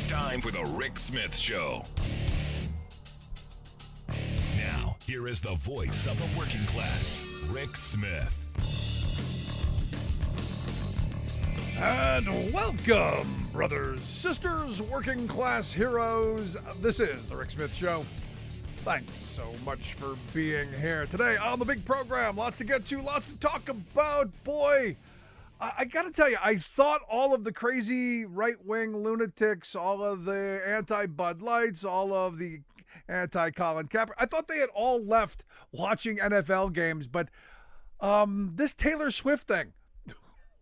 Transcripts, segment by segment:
It's time for the Rick Smith Show. Now, here is the voice of the working class, Rick Smith. And welcome, brothers, sisters, working class heroes. This is the Rick Smith Show. Thanks so much for being here today on the big program. Lots to get to, lots to talk about. Boy, I got to tell you, I thought all of the crazy right-wing lunatics, all of the anti-Bud Lights, all of the anti-Colin Kaepernick, I thought they had all left watching NFL games, but this Taylor Swift thing,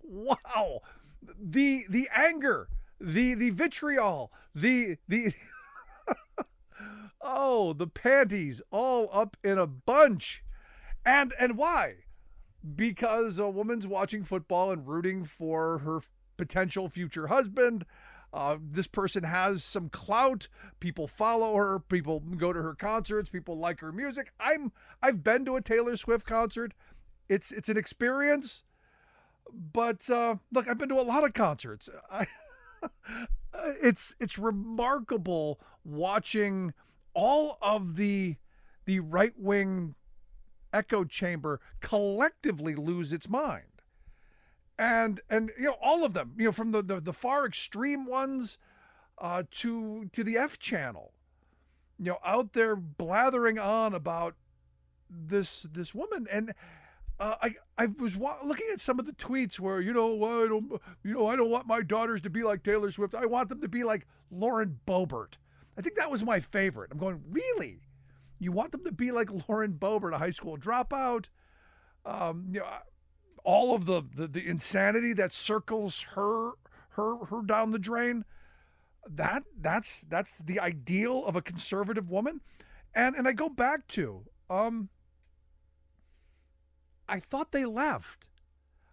wow, the anger, the vitriol, the oh, the panties all up in a bunch. And why? Because a woman's watching football and rooting for her potential future husband. This person has some clout. People follow her. People go to her concerts. People like her music. I've been to a Taylor Swift concert. It's an experience. But look, I've been to a lot of concerts. It's remarkable watching all of the right-wing echo chamber collectively lose its mind. And you know, all of them, you know, from the far extreme ones to the F channel, you know, out there blathering on about this woman. And I was looking at some of the tweets where, I don't want my daughters to be like Taylor Swift. I want them to be like Lauren Boebert. I think that was my favorite. I'm going, really? You want them to be like Lauren Boebert, a high school dropout? All of the insanity that circles her down the drain. That's the ideal of a conservative woman. And I go back to, I thought they left.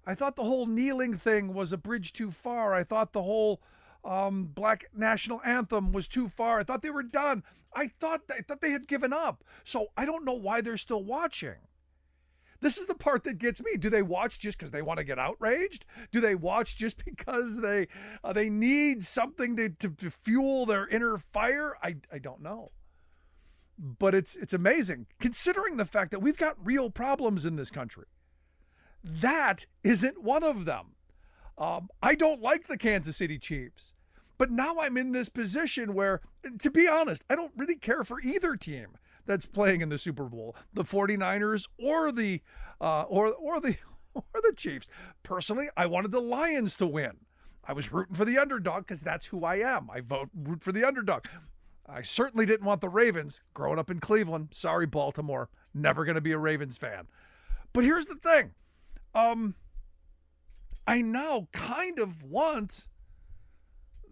I thought the whole kneeling thing was a bridge too far. I thought the whole Black national anthem was too far. I thought they were done. I thought they had given up. So I don't know why they're still watching. This is the part that gets me. Do they watch just because they want to get outraged? Do they watch just because they need something to fuel their inner fire? I don't know. But it's amazing, considering the fact that we've got real problems in this country. That isn't one of them. I don't like the Kansas City Chiefs, but now I'm in this position where, to be honest, I don't really care for either team that's playing in the Super Bowl, the 49ers or the Chiefs. Personally, I wanted the Lions to win. I was rooting for the underdog because that's who I am. I root for the underdog. I certainly didn't want the Ravens growing up in Cleveland. Sorry, Baltimore. Never going to be a Ravens fan. But here's the thing. I now kind of want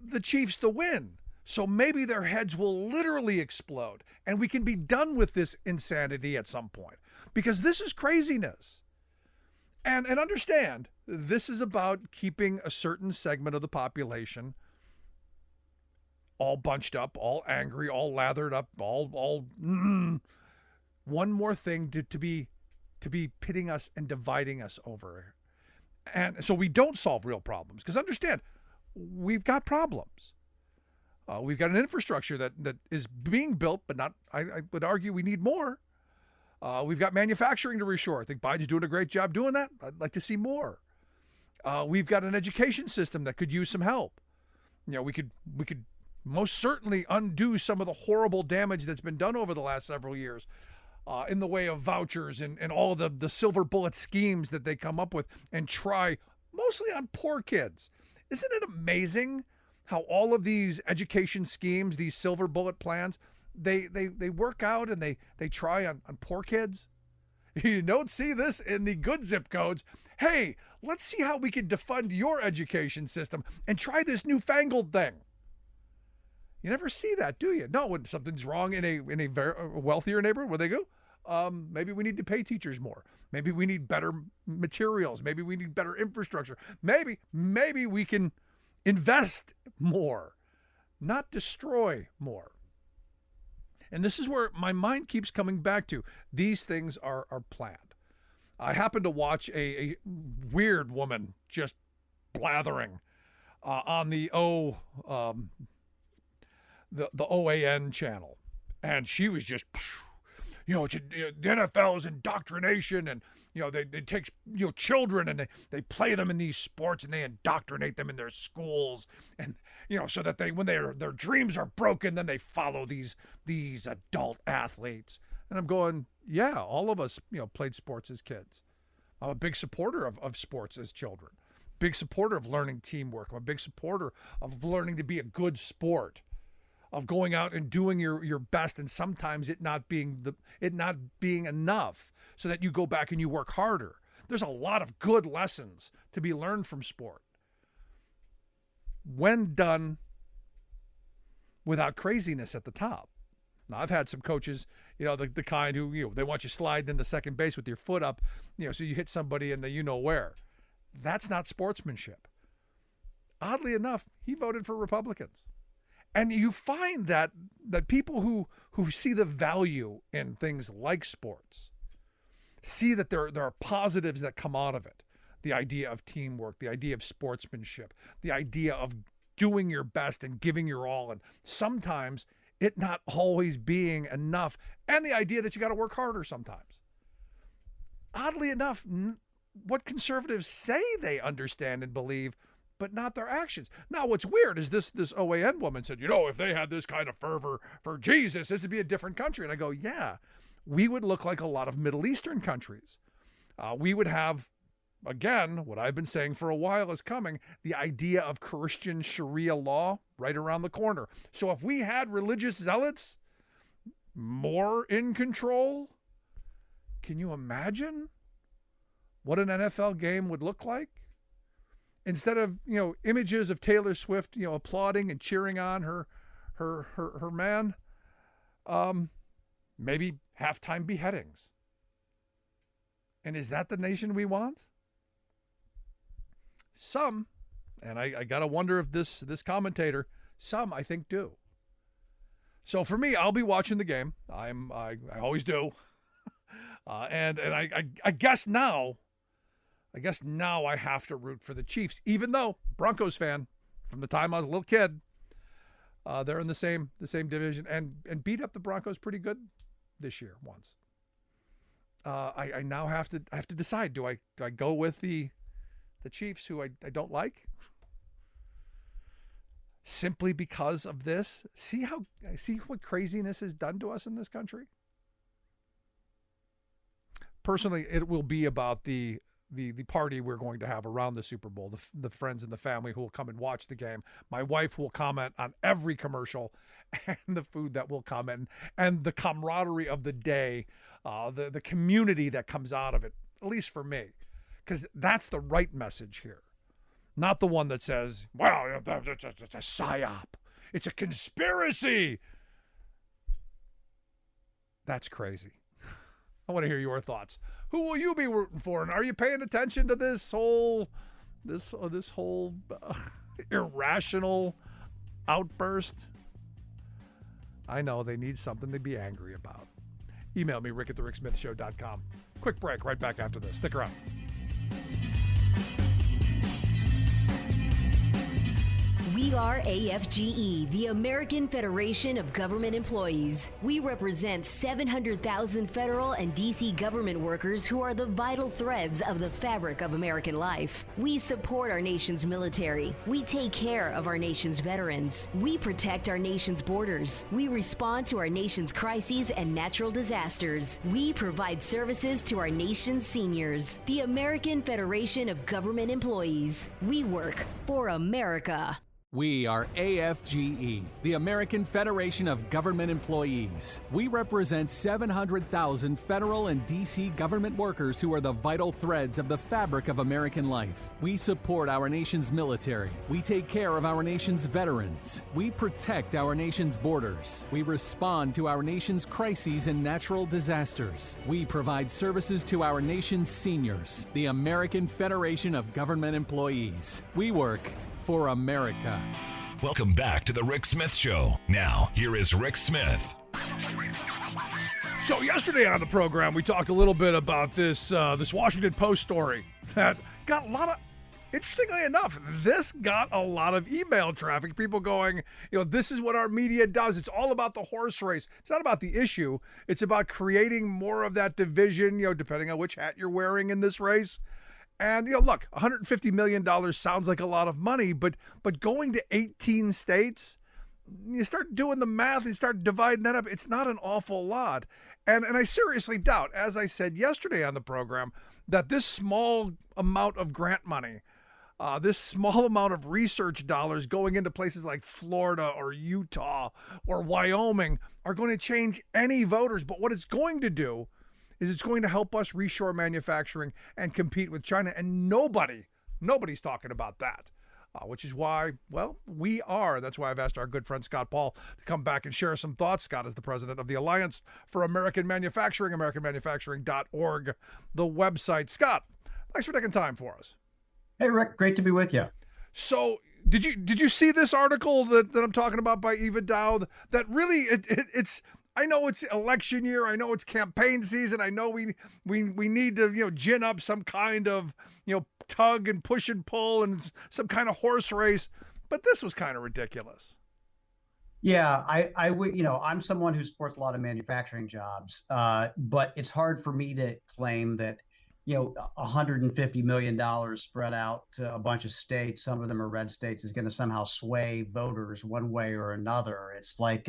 the Chiefs to win. So maybe their heads will literally explode and we can be done with this insanity at some point, because this is craziness. And understand, this is about keeping a certain segment of the population all bunched up, all angry, all lathered up, one more thing to be pitting us and dividing us over. And so we don't solve real problems, because understand, we've got problems. We've got an infrastructure that is being built, but not, I would argue we need more. We've got manufacturing to reshore. I think Biden's doing a great job doing that. I'd like to see more. We've got an education system that could use some help. You know, we could most certainly undo some of the horrible damage that's been done over the last several years in the way of vouchers and all of the silver bullet schemes that they come up with and try mostly on poor kids. Isn't it amazing how all of these education schemes, these silver bullet plans, they work out and they try on poor kids? You don't see this in the good zip codes. Hey, let's see how we can defund your education system and try this newfangled thing. You never see that, do you? No, when something's wrong in a very wealthier neighborhood, where they go, maybe we need to pay teachers more. Maybe we need better materials. Maybe we need better infrastructure. Maybe we can invest more, not destroy more. And this is where my mind keeps coming back to. These things are planned. I happened to watch a weird woman just blathering on the the OAN channel, and she was just, the NFL is indoctrination, and they take children and they play them in these sports and they indoctrinate them in their schools, and so that when their dreams are broken, then they follow these adult athletes. And I'm going, yeah, all of us played sports as kids. I'm a big supporter of sports as children. Big supporter of learning teamwork. I'm a big supporter of learning to be a good sport, of going out and doing your best, and sometimes it not being enough, so that you go back and you work harder. There's a lot of good lessons to be learned from sport, when done without craziness at the top. Now, I've had some coaches, the kind who, they want you sliding in the second base with your foot up, so you hit somebody in the where. That's not sportsmanship. Oddly enough, he voted for Republicans. And you find that people who see the value in things like sports see that there are positives that come out of it. The idea of teamwork, the idea of sportsmanship, the idea of doing your best and giving your all, and sometimes it not always being enough, and the idea that you got to work harder sometimes. Oddly enough, what conservatives say they understand and believe, but not their actions. Now, what's weird is this OAN woman said, if they had this kind of fervor for Jesus, this would be a different country. And I go, yeah, we would look like a lot of Middle Eastern countries. We would have, again, what I've been saying for a while is coming, the idea of Christian Sharia law right around the corner. So if we had religious zealots more in control, can you imagine what an NFL game would look like? Instead of, images of Taylor Swift, applauding and cheering on her man, maybe halftime beheadings. And is that the nation we want? Some, and I got to wonder if this commentator, some I think do. So for me, I'll be watching the game. I always do. And I guess now I have to root for the Chiefs, even though Broncos fan from the time I was a little kid. They're in the same division and beat up the Broncos pretty good this year once. I now have to decide, do I go with the Chiefs, who I don't like, simply because of this? See what craziness is done to us in this country? Personally, it will be about the party we're going to have around the Super Bowl, the friends and the family who will come and watch the game. My wife will comment on every commercial, and the food that will come in, and the camaraderie of the day, the community that comes out of it, at least for me, because that's the right message here. Not the one that says, well, it's a psyop. It's a conspiracy. That's crazy. I want to hear your thoughts. Who will you be rooting for? And are you paying attention to this whole irrational outburst? I know they need something to be angry about. Email me, rick@thericksmithshow.com. Quick break, right back after this. Stick around. We are AFGE, the American Federation of Government Employees. We represent 700,000 federal and D.C. government workers who are the vital threads of the fabric of American life. We support our nation's military. We take care of our nation's veterans. We protect our nation's borders. We respond to our nation's crises and natural disasters. We provide services to our nation's seniors. The American Federation of Government Employees. We work for America. We are AFGE, the American Federation of Government Employees. We represent 700,000 federal and D.C. government workers who are the vital threads of the fabric of American life. We support our nation's military. We take care of our nation's veterans. We protect our nation's borders. We respond to our nation's crises and natural disasters. We provide services to our nation's seniors. The American Federation of Government Employees. We work for America. Welcome back to the Rick Smith Show. Now, here is Rick Smith. So yesterday on the program, we talked a little bit about this Washington Post story that got a lot of interestingly enough, this got a lot of email traffic. People going, this is what our media does. It's all about the horse race. It's not about the issue. It's about creating more of that division, depending on which hat you're wearing in this race. And, look, $150 million sounds like a lot of money, but going to 18 states, you start doing the math and start dividing that up, it's not an awful lot. And I seriously doubt, as I said yesterday on the program, that this small amount of grant money, this small amount of research dollars going into places like Florida or Utah or Wyoming are going to change any voters. But what it's going to do is it's going to help us reshore manufacturing and compete with China. And nobody's talking about that, which is why, we are. That's why I've asked our good friend Scott Paul to come back and share some thoughts. Scott is the president of the Alliance for American Manufacturing, AmericanManufacturing.org, the website. Scott, thanks for taking time for us. Hey, Rick, great to be with you. So did you see this article that I'm talking about by Eva Dowd? That really, it's, I know it's election year. I know it's campaign season. I know we need to, gin up some kind of, tug and push and pull and some kind of horse race. But this was kind of ridiculous. Yeah, I would, I'm someone who supports a lot of manufacturing jobs, but it's hard for me to claim that, $150 million spread out to a bunch of states, some of them are red states, is going to somehow sway voters one way or another. It's like,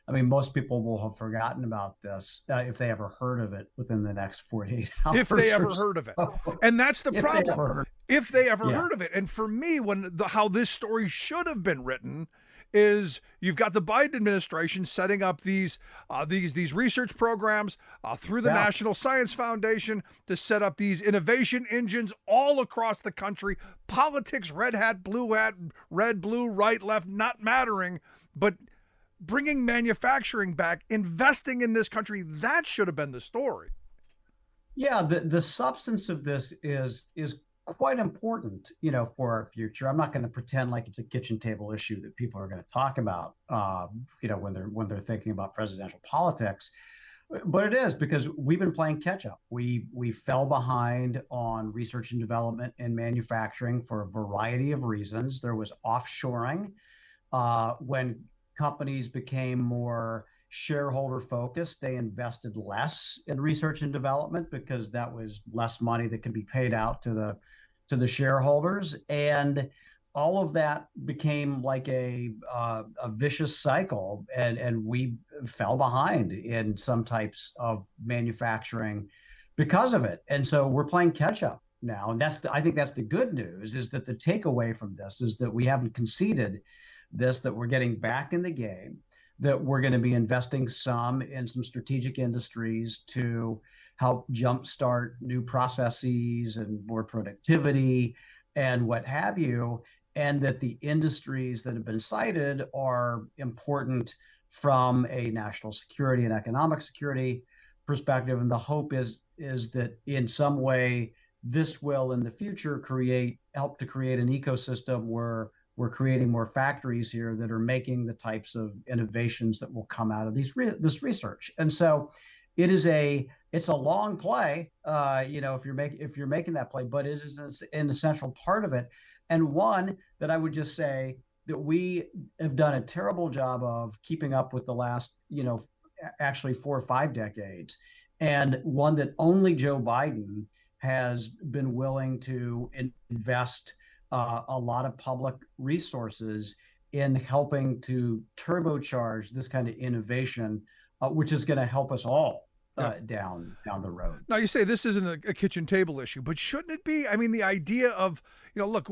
most people will have forgotten about this if they ever heard of it within the next 48 hours. If they ever heard of it. And that's the problem. If they ever heard of it. And for me, how this story should have been written is you've got the Biden administration setting up these research programs through the National Science Foundation to set up these innovation engines all across the country. Politics, red hat, red, blue, right, left, not mattering, but bringing manufacturing back, investing in this country, that should have been the story. Yeah, the substance of this is quite important, for our future. I'm not going to pretend like it's a kitchen table issue that people are going to talk about, when they're thinking about presidential politics. But it is, because we've been playing catch up. We fell behind on research and development and manufacturing for a variety of reasons. There was offshoring when companies became more shareholder focused. They invested less in research and development because that was less money that could be paid out to the shareholders, and all of that became like a vicious cycle, and we fell behind in some types of manufacturing because of it. And so we're playing catch up now, and I think that's the good news, is that the takeaway from this is that we haven't conceded this, that we're getting back in the game, that we're going to be investing some in some strategic industries to help jumpstart new processes and more productivity and what have you, and that the industries that have been cited are important from a national security and economic security perspective. And the hope is that in some way this will in the future help to create an ecosystem where we're creating more factories here that are making the types of innovations that will come out of this research. And so it's a long play, if you're making that play, but it is an essential part of it, and one that I would just say that we have done a terrible job of keeping up with the last, actually 4 or 5 decades, and one that only Joe Biden has been willing to invest a lot of public resources in helping to turbocharge this kind of innovation, which is going to help us all down the road. Now, you say this isn't a kitchen table issue, but shouldn't it be? I mean, the idea of, look,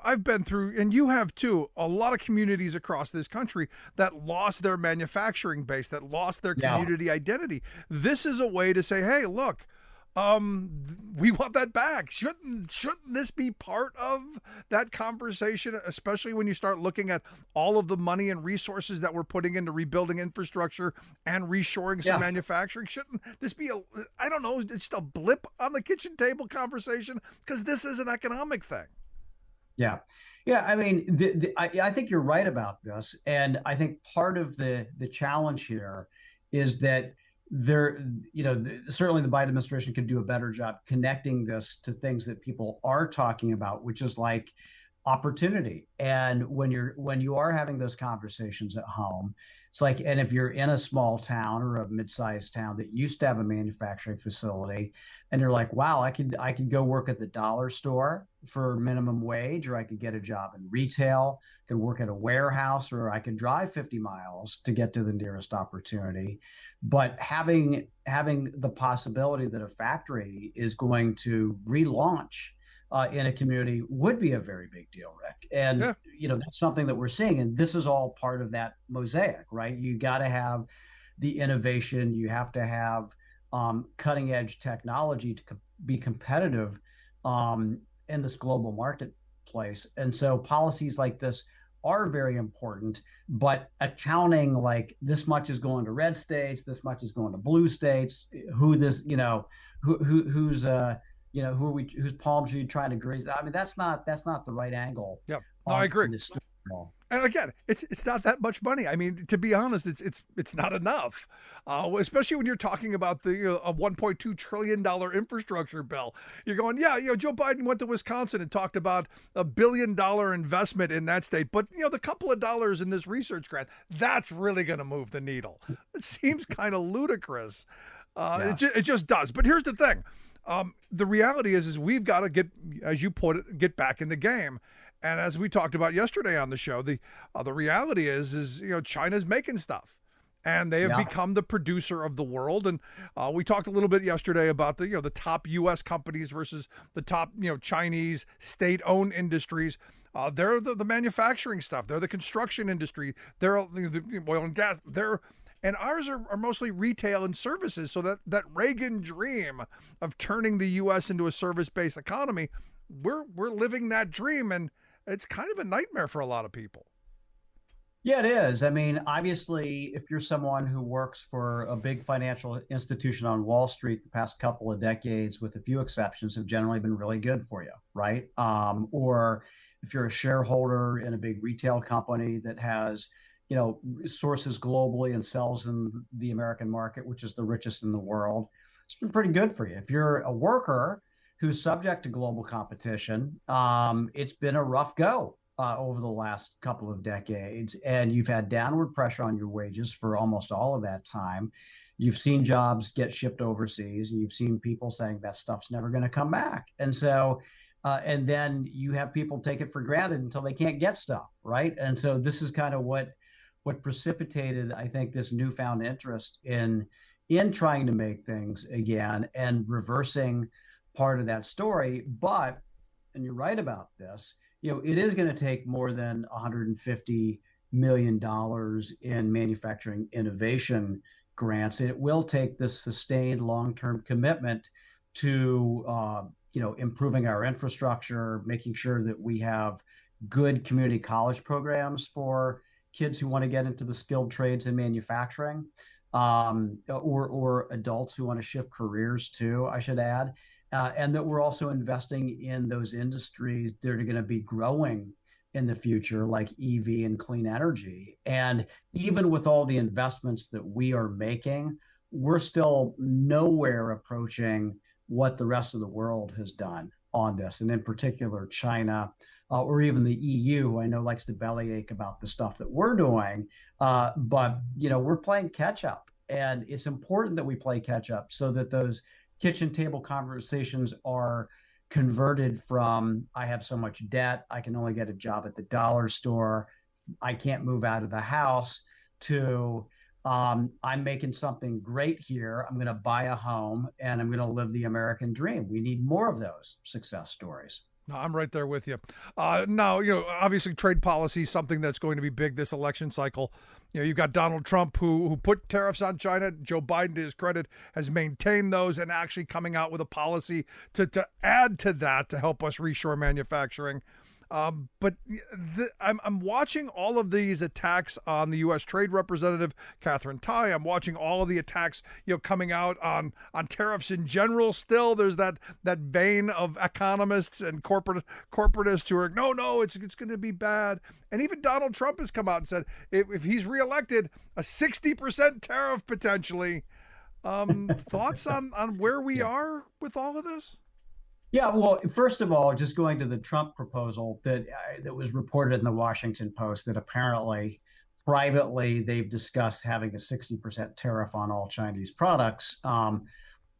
I've been through, and you have too, a lot of communities across this country that lost their manufacturing base, that lost their community identity. This is a way to say, hey, look, we want that back. Shouldn't this be part of that conversation, especially when you start looking at all of the money and resources that we're putting into rebuilding infrastructure and reshoring some manufacturing? Shouldn't this be it's a blip on the kitchen table conversation, because this is an economic thing? Yeah. I mean, I think you're right about this. And I think part of the challenge here is that there, certainly the Biden administration could do a better job connecting this to things that people are talking about, which is like opportunity. And when you are having those conversations at home, it's like, and if you're in a small town or a mid-sized town that used to have a manufacturing facility, and you're like, wow, I could go work at the dollar store for minimum wage, or I could get a job in retail, could work at a warehouse, or I could drive 50 miles to get to the nearest opportunity. But having the possibility that a factory is going to relaunch in a community would be a very big deal, Rick. And, that's something that we're seeing. And this is all part of that mosaic, right? You got to have the innovation. You have to have cutting edge technology to be competitive in this global marketplace. And so policies like this are very important, but accounting like this much is going to red states, this much is going to blue states, whose palms are you trying to grease? I mean, that's not the right angle. Yeah, no, I agree. And again, it's not that much money. I mean, to be honest, it's not enough, especially when you're talking about the a $1.2 trillion infrastructure bill. You're going, Joe Biden went to Wisconsin and talked about $1 billion investment in that state, but the couple of dollars in this research grant, that's really going to move the needle. It seems kind of ludicrous. It just does. But here's the thing. The reality is we've got to get, as you put it, get back in the game. And as we talked about yesterday on the show, the reality is China's making stuff, and they have become the producer of the world. And we talked a little bit yesterday about the top U.S. companies versus the top Chinese state-owned industries. They're the manufacturing stuff. They're the construction industry. They're the oil and gas. And ours are mostly retail and services. So that Reagan dream of turning the U.S. into a service-based economy, we're living that dream, and it's kind of a nightmare for a lot of people. Yeah, it is. I mean, obviously, if you're someone who works for a big financial institution on Wall Street, the past couple of decades, with a few exceptions, have generally been really good for you, right? Or if you're a shareholder in a big retail company that has sources globally and sells in the American market, which is the richest in the world, it's been pretty good for you. If you're a worker who's subject to global competition, it's been a rough go over the last couple of decades, and you've had downward pressure on your wages for almost all of that time. You've seen jobs get shipped overseas, and you've seen people saying that stuff's never going to come back. And so, and then you have people take it for granted until they can't get stuff, right? And so this is kind of what precipitated, I think, this newfound interest in trying to make things again and reversing part of that story. But, and you're right about this, it is going to take more than $150 million in manufacturing innovation grants. It will take this sustained long-term commitment to, improving our infrastructure, making sure that we have good community college programs for kids who want to get into the skilled trades in manufacturing, or adults who want to shift careers too, I should add. And that we're also investing in those industries that are going to be growing in the future, like EV and clean energy. And even with all the investments that we are making, we're still nowhere approaching what the rest of the world has done on this, and in particular China, or even the EU, who I know likes to bellyache about the stuff that we're doing. But we're playing catch up, and it's important that we play catch up so that those kitchen table conversations are converted from, I have so much debt, I can only get a job at the dollar store, I can't move out of the house, to I'm making something great here, I'm going to buy a home, and I'm going to live the American dream. We need more of those success stories. No, I'm right there with you. Now, obviously trade policy is something that's going to be big this election cycle. You've got Donald Trump who put tariffs on China. Joe Biden, to his credit, has maintained those and actually coming out with a policy to add to that to help us reshore manufacturing. But I'm watching all of these attacks on the U.S. Trade Representative, Catherine Tai. I'm watching all of the attacks, coming out on tariffs in general. Still, there's that vein of economists and corporatists who are, no, it's going to be bad. And even Donald Trump has come out and said if he's reelected, a 60% tariff potentially. Thoughts on where we are with all of this? Yeah, well, first of all, just going to the Trump proposal that was reported in the Washington Post, that apparently privately they've discussed having a 60% tariff on all Chinese products.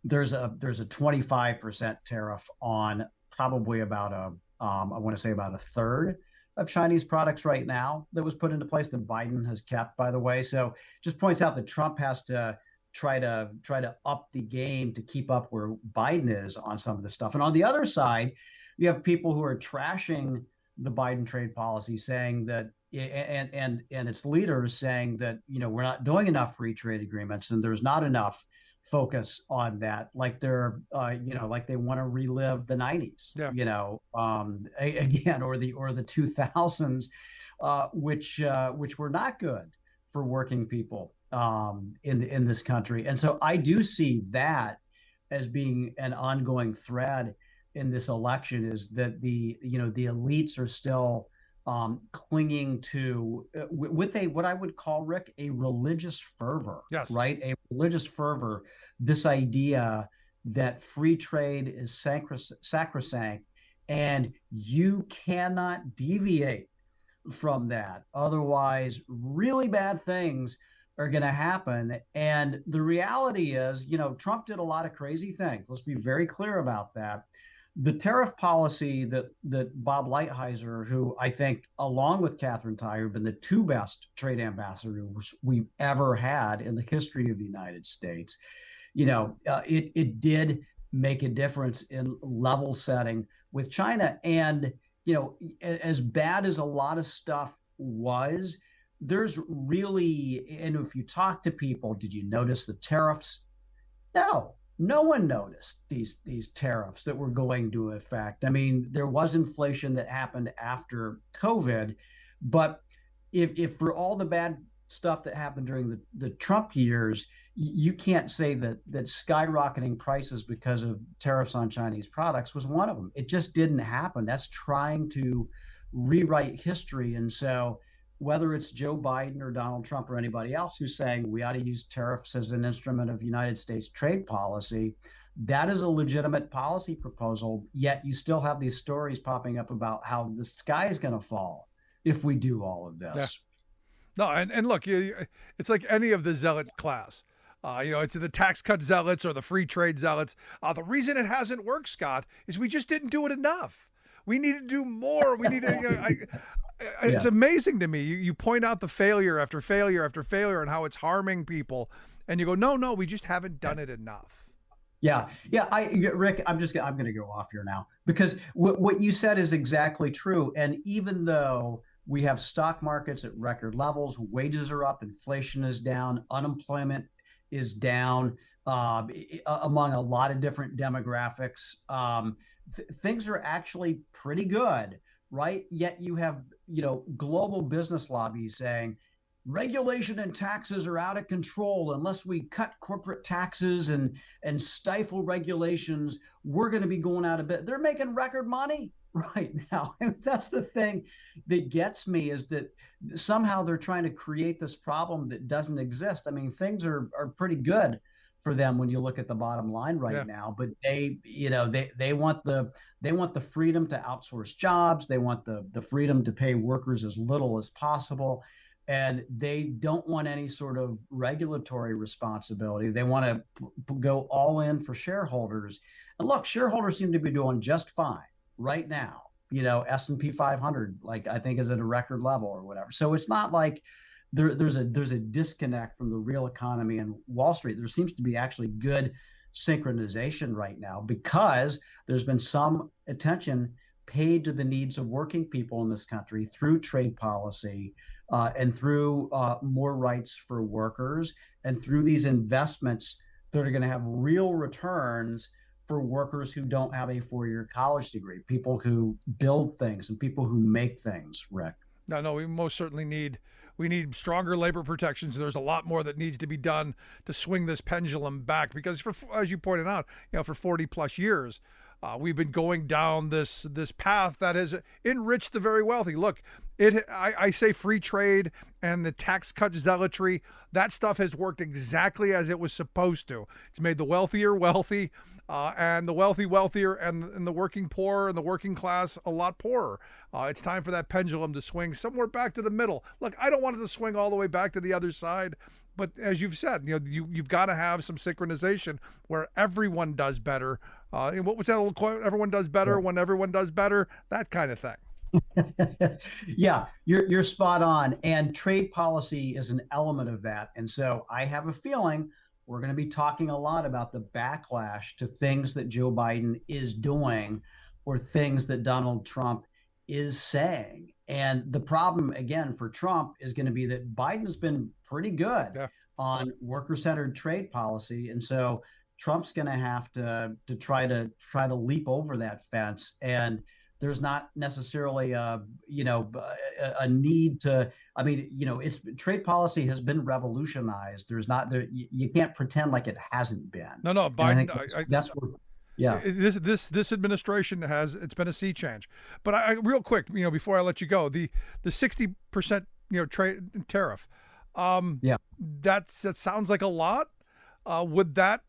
There's a 25% tariff on probably about I want to say about a third of Chinese products right now that was put into place that Biden has kept, by the way. So just points out that Trump has to try to up the game to keep up where Biden is on some of this stuff. And on the other side, you have people who are trashing the Biden trade policy, saying that and its leaders saying that, we're not doing enough free trade agreements and there's not enough focus on that, like they're like they want to relive the 90s, again, or the 2000s, which were not good for working people in this country. And so I do see that as being an ongoing thread in this election, is that the elites are still clinging to with what I would call, Rick, a religious fervor. Yes. Right? A religious fervor, this idea that free trade is sacrosanct and you cannot deviate from that. Otherwise, really bad things are going to happen. And the reality is, Trump did a lot of crazy things. Let's be very clear about that. The tariff policy that Bob Lighthizer, who I think, along with Catherine Tai, have been the two best trade ambassadors we've ever had in the history of the United States, it did make a difference in level setting with China. And, as bad as a lot of stuff was, there's really, and if you talk to people, did you notice the tariffs? No one noticed these tariffs that were going to affect. I mean, there was inflation that happened after COVID, but if for all the bad stuff that happened during the Trump years, you can't say that skyrocketing prices because of tariffs on Chinese products was one of them. It just didn't happen. That's trying to rewrite history. And so whether it's Joe Biden or Donald Trump or anybody else who's saying we ought to use tariffs as an instrument of United States trade policy, that is a legitimate policy proposal. Yet you still have these stories popping up about how the sky is going to fall if we do all of this. Yeah. No, and look, it's like any of the zealot class. It's the tax cut zealots or the free trade zealots. The reason it hasn't worked, Scott, is we just didn't do it enough. We need to do more. We need to. It's amazing to me. You point out the failure after failure after failure and how it's harming people, and you go, no, we just haven't done it enough. Yeah. Rick, I'm going to go off here now because what you said is exactly true. And even though we have stock markets at record levels, wages are up, inflation is down, unemployment is down among a lot of different demographics. Things are actually pretty good, right? Yet you have, global business lobbies saying regulation and taxes are out of control. Unless we cut corporate taxes and stifle regulations, we're going to be going out of business. They're making record money right now. And that's the thing that gets me, is that somehow they're trying to create this problem that doesn't exist. I mean, things are pretty good for them when you look at the bottom line right now, but they want the freedom to outsource jobs. They want the freedom to pay workers as little as possible. And they don't want any sort of regulatory responsibility. They want to go all in for shareholders. And look, shareholders seem to be doing just fine right now. S&P 500, like, I think, is at a record level or whatever. So it's not like there's a disconnect from the real economy and Wall Street. There seems to be actually good synchronization right now because there's been some attention paid to the needs of working people in this country through trade policy and through more rights for workers and through these investments that are going to have real returns for workers who don't have a four-year college degree, people who build things and people who make things, Rick. No, we most certainly need stronger labor protections. There's a lot more that needs to be done to swing this pendulum back because, as you pointed out, for 40 plus years, we've been going down this path that has enriched the very wealthy. Look, I say free trade and the tax cut zealotry, that stuff has worked exactly as it was supposed to. It's made the wealthier wealthy, and the wealthy wealthier, and the working poor and the working class a lot poorer. It's time for that pendulum to swing somewhere back to the middle. Look, I don't want it to swing all the way back to the other side, but as you've said, you've got to have some synchronization where everyone does better. What was that little quote? Everyone does better when everyone does better. That kind of thing. Yeah, you're spot on. And trade policy is an element of that. And so I have a feeling we're going to be talking a lot about the backlash to things that Joe Biden is doing or things that Donald Trump is saying. And the problem, again, for Trump is going to be that Biden's been pretty good on worker-centered trade policy. And so Trump's going to have to try to leap over that fence. And there's not necessarily a need to, it's trade policy has been revolutionized. You can't pretend like it hasn't been. No, Biden, that's what, yeah. This administration it's been a sea change. But I real quick, before I let you go, the 60% trade tariff, that sounds like a lot. Would that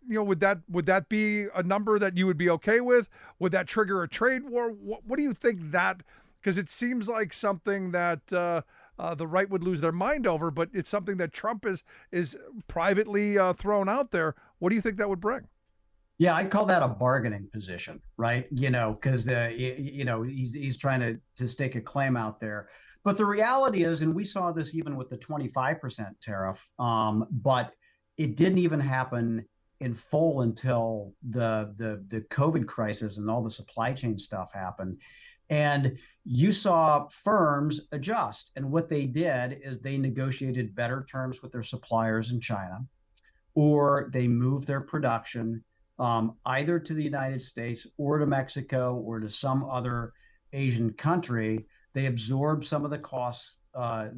be a number that you would be okay with? Would that trigger a trade war? What do you think that? Because it seems like something that the right would lose their mind over, but it's something that Trump is privately thrown out there. What do you think that would bring? Yeah, I'd call that a bargaining position, right? Because he's trying to stake a claim out there. But the reality is, and we saw this even with the 25% tariff, but it didn't even happen in full until the COVID crisis and all the supply chain stuff happened. And you saw firms adjust. And what they did is they negotiated better terms with their suppliers in China, or they moved their production either to the United States or to Mexico or to some other Asian country. They absorbed some of the costs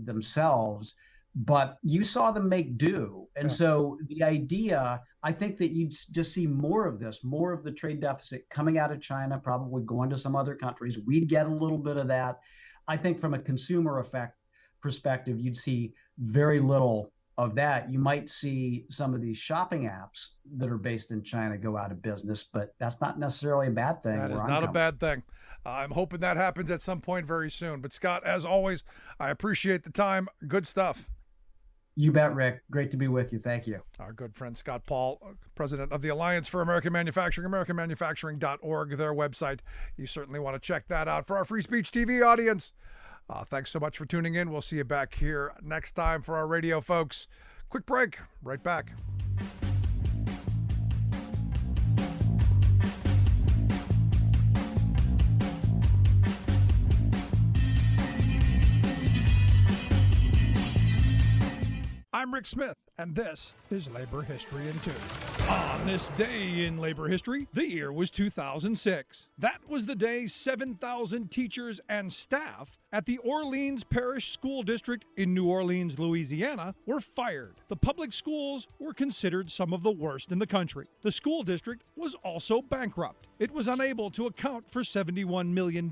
themselves, but you saw them make do. And so the idea, I think that you'd just see more of this, more of the trade deficit coming out of China, probably going to some other countries. We'd get a little bit of that. I think from a consumer effect perspective, you'd see very little of that. You might see some of these shopping apps that are based in China go out of business, but that's not necessarily a bad thing. That is not a bad thing. I'm hoping that happens at some point very soon. But Scott, as always, I appreciate the time. Good stuff. You bet, Rick. Great to be with you. Thank you. Our good friend Scott Paul, president of the Alliance for American Manufacturing, AmericanManufacturing.org, their website. You certainly want to check that out for our Free Speech TV audience. Thanks so much for tuning in. We'll see you back here next time for our radio folks. Quick break. Right back. I'm Rick Smith, and this is Labor History in 2. On this day in labor history, the year was 2006. That was the day 7,000 teachers and staff at the Orleans Parish School District in New Orleans, Louisiana, were fired. The public schools were considered some of the worst in the country. The school district was also bankrupt. It was unable to account for $71 million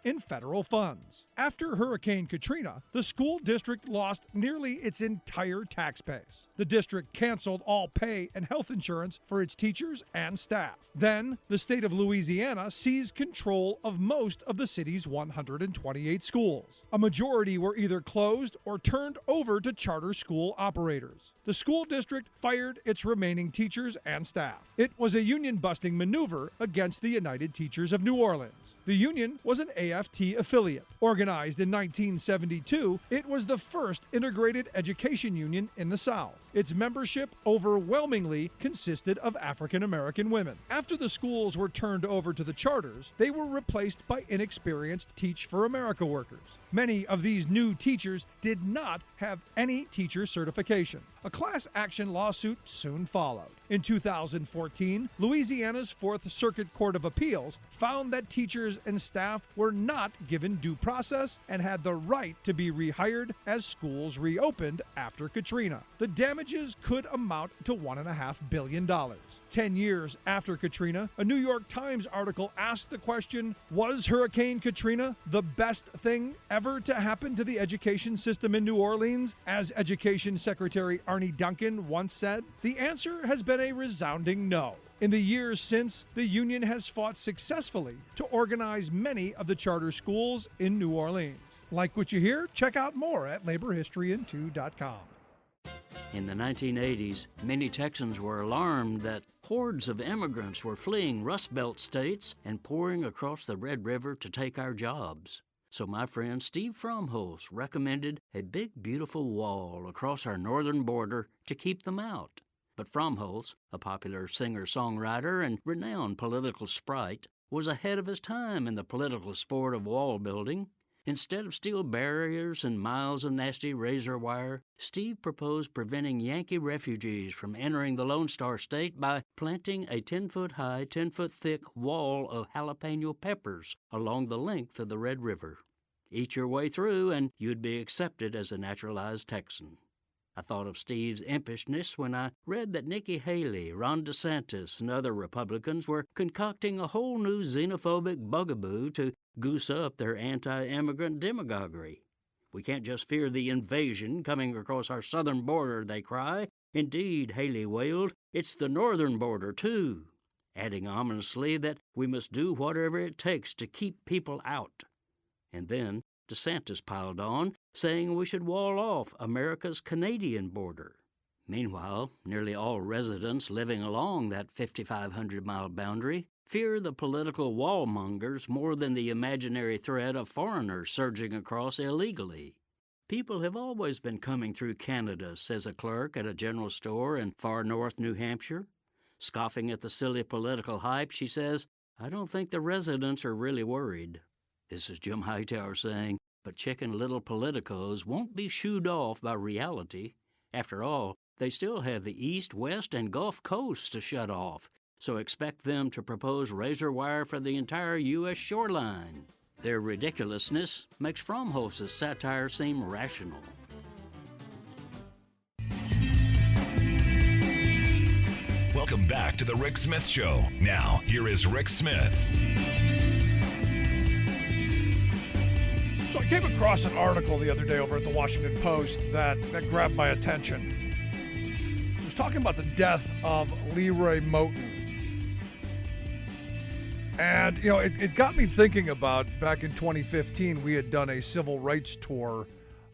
in federal funds. After Hurricane Katrina, the school district lost nearly its entire tax base. The district canceled all pay and health insurance for its teachers and staff. Then, the state of Louisiana seized control of most of the city's 128 schools. A majority were either closed or turned over to charter school operators. The school district fired its remaining teachers and staff. It was a union-busting maneuver against the United Teachers of New Orleans. The union was an AFT affiliate. Organized in 1972, it was the first integrated education union in the South. Its membership overwhelmingly consisted of African American women. After the schools were turned over to the charters, they were replaced by inexperienced Teach for America workers. Many of these new teachers did not have any teacher certification. A class action lawsuit soon followed. In 2014, Louisiana's Fourth Circuit Court of Appeals found that teachers and staff were not given due process and had the right to be rehired as schools reopened after Katrina. The damages could amount to $1.5 billion. million. 10 years after Katrina, a New York Times article asked the question, was Hurricane Katrina the best thing ever to happen to the education system in New Orleans? As Education Secretary Arne Duncan once said, the answer has been a resounding no. In the years since, the union has fought successfully to organize many of the charter schools in New Orleans. Like what you hear? Check out more at laborhistoryin2.com. In the 1980s, many Texans were alarmed that hordes of immigrants were fleeing Rust Belt states and pouring across the Red River to take our jobs. So my friend Steve Fromholz recommended a big, beautiful wall across our northern border to keep them out. But Fromholz, a popular singer-songwriter and renowned political sprite, was ahead of his time in the political sport of wall building. Instead of steel barriers and miles of nasty razor wire, Steve proposed preventing Yankee refugees from entering the Lone Star State by planting a 10-foot-high, 10-foot-thick wall of jalapeno peppers along the length of the Red River. Eat your way through, and you'd be accepted as a naturalized Texan. I thought of Steve's impishness when I read that Nikki Haley, Ron DeSantis, and other Republicans were concocting a whole new xenophobic bugaboo to goose up their anti-immigrant demagoguery. We can't just fear the invasion coming across our southern border, they cry. Indeed, Haley wailed, it's the northern border, too, adding ominously that we must do whatever it takes to keep people out. And then DeSantis piled on, saying we should wall off America's Canadian border. Meanwhile, nearly all residents living along that 5,500-mile boundary fear the political wallmongers more than the imaginary threat of foreigners surging across illegally. People have always been coming through Canada, says a clerk at a general store in far north New Hampshire. Scoffing at the silly political hype, she says, I don't think the residents are really worried. This is Jim Hightower saying, but chicken little politicos won't be shooed off by reality. After all, they still have the East, West, and Gulf Coasts to shut off, so expect them to propose razor wire for the entire U.S. shoreline. Their ridiculousness makes Fromholz's satire seem rational. Welcome back to the Rick Smith Show. Now, here is Rick Smith. So I came across an article the other day over at the Washington Post that grabbed my attention. It was talking about the death of Leroy Moton. And, you know, it got me thinking about back in 2015, we had done a civil rights tour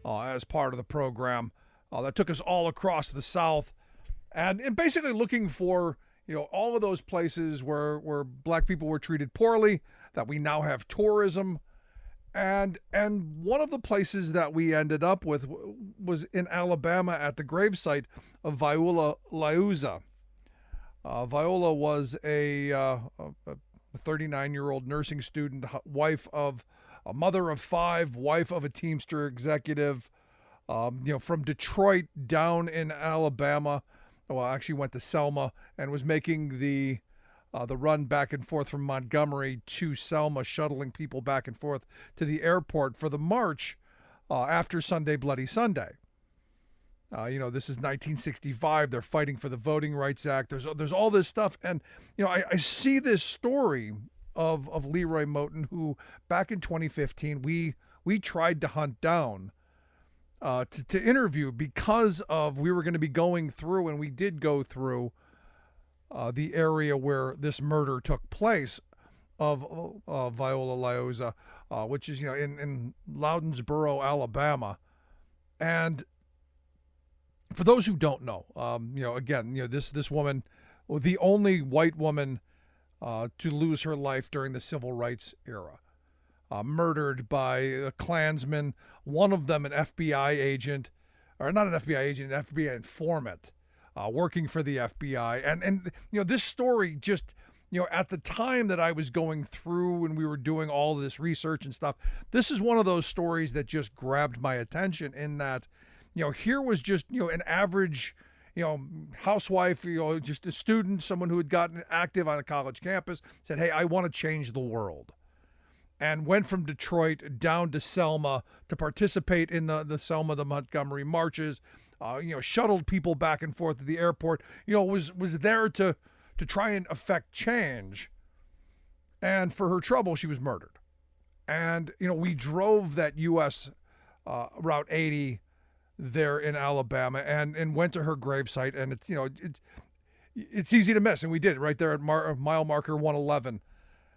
as part of the program that took us all across the South and basically looking for, you know, all of those places where black people were treated poorly, that we now have tourism. And one of the places that we ended up with was in Alabama at the gravesite of Viola Liuzzo. Viola was a 39-year-old nursing student, wife of a mother of five, wife of a Teamster executive, from Detroit down in Alabama. Well, actually went to Selma and was making the run back and forth from Montgomery to Selma, shuttling people back and forth to the airport for the march after Sunday Bloody Sunday. This is 1965. They're fighting for the Voting Rights Act. There's all this stuff. And, I see this story of Leroy Moton, who back in 2015, we tried to hunt down to interview because we were going to be going through, and we did go through the area where this murder took place of Viola Liuzzo, which is, in Loudonsboro, Alabama. And for those who don't know, this woman, the only white woman to lose her life during the civil rights era, murdered by a Klansman, one of them an FBI agent, or not an FBI agent, an FBI informant, working for the FBI. And this story just, at the time that I was going through and we were doing all this research and stuff, this is one of those stories that just grabbed my attention in that, here was just, an average, housewife, just a student, someone who had gotten active on a college campus, said, hey, I want to change the world. And went from Detroit down to Selma to participate in the Selma, the Montgomery marches, shuttled people back and forth to the airport, was there to try and affect change. And for her trouble, she was murdered. And, we drove that U.S. Route 80 there in Alabama and went to her gravesite. And it's easy to miss. And we did right there at mile marker 111.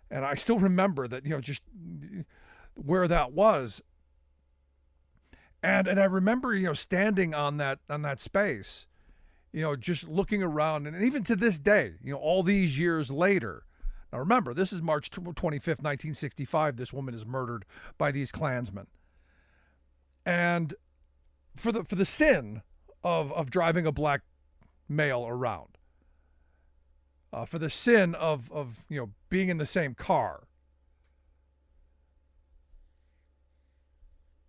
And I still remember that, just where that was. And I remember, standing on that space, just looking around. And even to this day, all these years later. Now remember, this is March 25th, 1965. This woman is murdered by these Klansmen. And for the sin of driving a black male around, for the sin of being in the same car.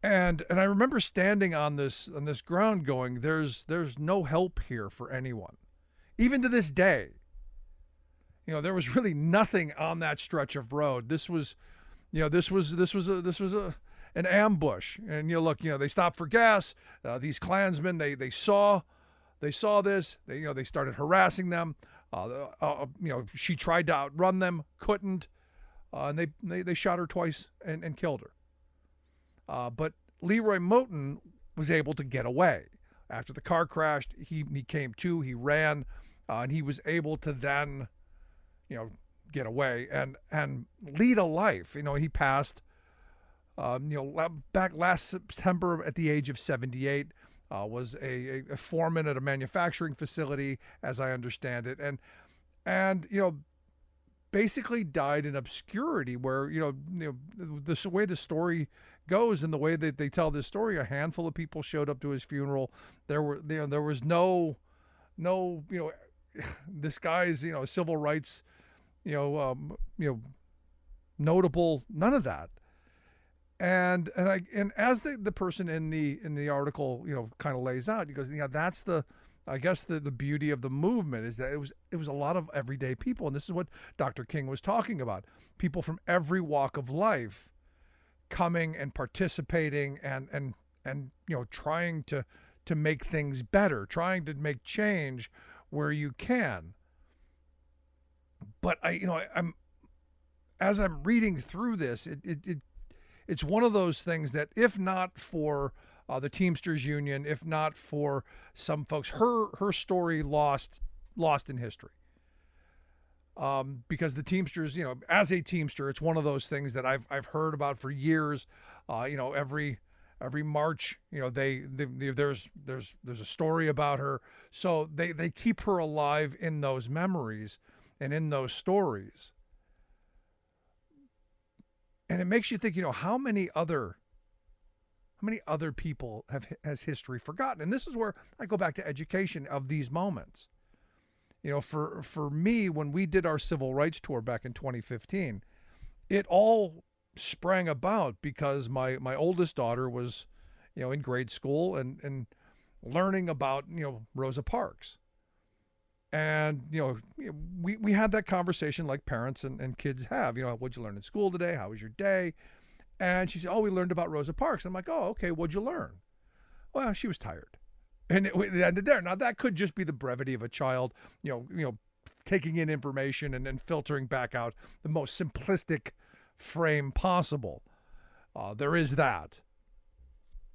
And I remember standing on this ground going, there's no help here for anyone. Even to this day. There was really nothing on that stretch of road. This was an ambush. And look, they stopped for gas. These Klansmen, they saw this. They started harassing them. She tried to outrun them, couldn't, and they shot her twice and killed her. But Leroy Moton was able to get away. After the car crashed, he came to, he ran, and he was able to then, get away and lead a life. He passed, back last September at the age of 78, was a foreman at a manufacturing facility, as I understand it, and basically died in obscurity. Where the way the story goes and the way that they tell this story, a handful of people showed up to his funeral. There was no this guy's civil rights notable, none of that. And as the person in the article kind of lays out, he goes, that's the beauty of the movement, is that it was a lot of everyday people. And this is what Dr. King was talking about. People from every walk of life coming and participating and trying to make things better, trying to make change where you can. But as I'm reading through this, it's one of those things that, if not for the Teamsters Union, if not for some folks, her story lost in history. Because the Teamsters, as a Teamster, it's one of those things that I've heard about for years. Every March, there's a story about her, so they keep her alive in those memories and in those stories. And it makes you think, how many other people has history forgotten? And this is where I go back to education of these moments. For me, when we did our civil rights tour back in 2015, it all sprang about because my oldest daughter was, in grade school and learning about, Rosa Parks. And, we had that conversation like parents and kids have, what'd you learn in school today? How was your day? And she said, we learned about Rosa Parks. I'm like, okay, what'd you learn? Well, she was tired. And it ended there. Now, that could just be the brevity of a child, taking in information and then filtering back out the most simplistic frame possible. There is that.